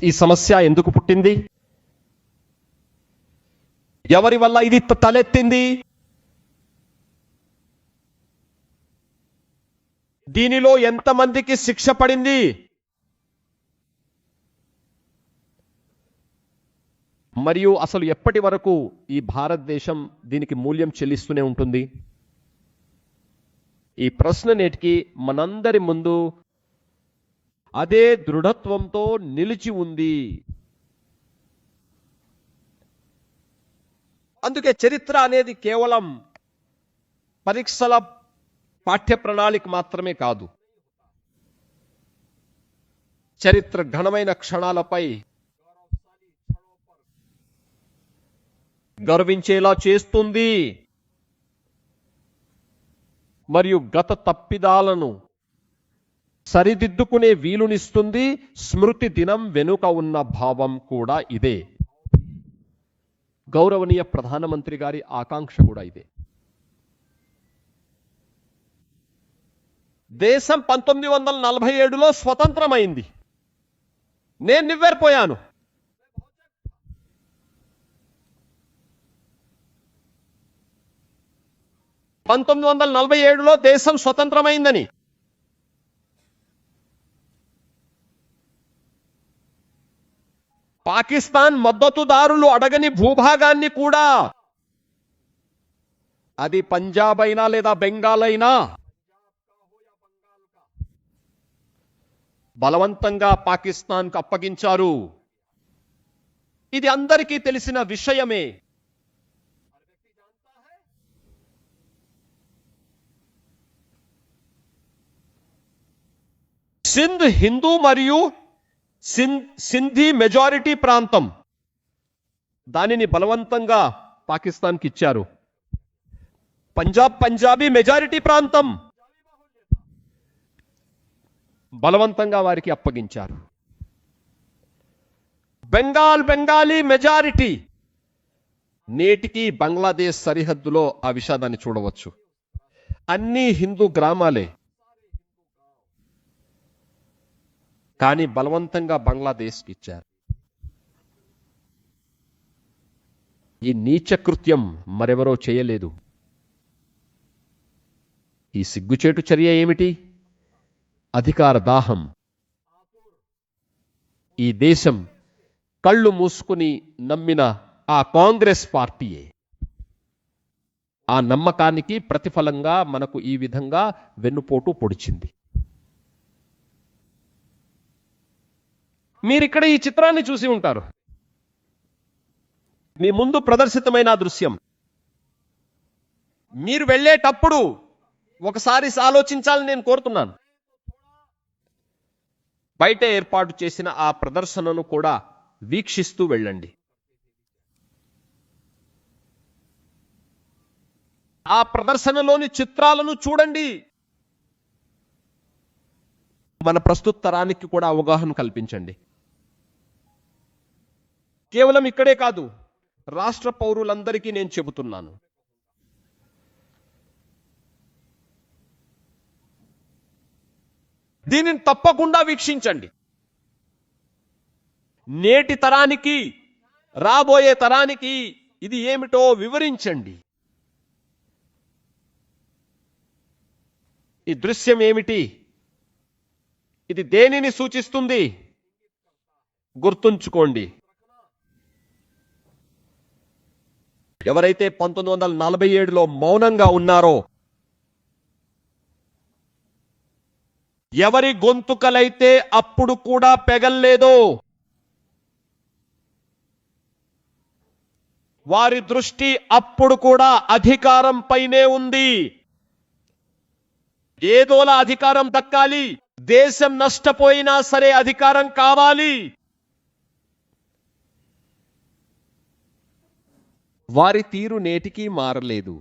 ఈ సమస్య ఎందుకు పుట్టింది? ఎవరి వల్ల ఇది తలెత్తింది? దీనిలో ఎంతమందికి శిక్ష పడింది? మరియు అసలు ఎప్పటి వరకు ఈ భారతదేశం దీనికి మూల్యం చెల్లిస్తూనే ఉంటుంది? ఈ ప్రశ్న నేటికి మనందరి ముందు అదే దృఢత్వంతో నిలిచి ఉంది. అందుకే చరిత్ర అనేది కేవలం పరీక్షల పాఠ్య ప్రణాళిక మాత్రమే కాదు. చరిత్ర ఘనమైన క్షణాలపై గర్వించేలా చేస్తుంది మరియు గత తప్పిదాలను సరిదిద్దుకునే వీలునిస్తుంది. స్మృతి దినం వెనుక ఉన్న భావం కూడా ఇదే. గౌరవనీయ ప్రధానమంత్రి గారి ఆకాంక్ష కూడా ఇదే. దేశం 1947లో స్వతంత్రమైంది. నేను నివ్వెరపోయాను. లో దేశం స్వతంత్రమైందని. పాకిస్తాన్ మద్దతుదారులు అడగని భూభాగాన్ని కూడా, అది పంజాబ్ అయినా లేదా బెంగాల్ అయినా, బలవంతంగా పాకిస్తాన్కు అప్పగించారు. ఇది అందరికీ తెలిసిన విషయమే. సింధ్ హిందూ మరియు సింధీ మెజారిటీ ప్రాంతం, దానిని బలవంతంగా పాకిస్తాన్కి ఇచ్చారు. పంజాబీ మెజారిటీ ప్రాంతం బలవంతంగా వారికి అప్పగించారు. బెంగాలీ మెజారిటీ. నేటికి బంగ్లాదేశ్ సరిహద్దులో ఆ విషాదాన్ని చూడవచ్చు. అన్ని హిందూ గ్రామాలే, కానీ బలవంతంగా బంగ్లాదేశ్కి ఇచ్చారు. ఈ నీచ కృత్యం మరెవరో చేయలేదు. ఈ సిగ్గుచేటు చర్య ఏమిటి? అధికార దాహం. ఈ దేశం కళ్ళు మూసుకుని నమ్మిన ఆ కాంగ్రెస్ పార్టీయే. ఆ నమ్మకానికి ప్రతిఫలంగా మనకు ఈ విధంగా వెన్నుపోటు పొడిచింది. మీరిక్కడ ఈ చిత్రాన్ని చూసి ఉంటారు. మీ ముందు ప్రదర్శితమైన దృశ్యం. మీరు వెళ్ళేటప్పుడు ఒకసారి ఆలోచించాలని నేను కోరుతున్నాను. బయట ఏర్పాటు చేసిన ఆ ప్రదర్శనను కూడా వీక్షిస్తూ వెళ్ళండి. ఆ ప్రదర్శనలోని చిత్రాలను చూడండి. మన ప్రస్తుత తరానికి కూడా అవగాహన కల్పించండి. కేవలం ఇక్కడే కాదు, రాష్ట్ర పౌరులందరికీ నేను చెబుతున్నాను. దీనిని తప్పకుండా వీక్షించండి. నేటి తరానికి, రాబోయే తరానికి ఇది ఏమిటో వివరించండి. ఈ దృశ్యం ఏమిటి? ఇది దేనిని సూచిస్తుంది? గుర్తుంచుకోండి. ఎవరైతే 1947లో మౌనంగా ఉన్నారో, ఎవరి గొంతుకలైతే అప్పుడు కూడా పెగల్లేదో, వారి దృష్టి అప్పుడు కూడా అధికారం పైనే ఉంది. ఏదోలా అధికారం దక్కాలి, దేశం నష్టపోయినా సరే అధికారం కావాలి. వారి తీరు నేటికీ మారలేదు.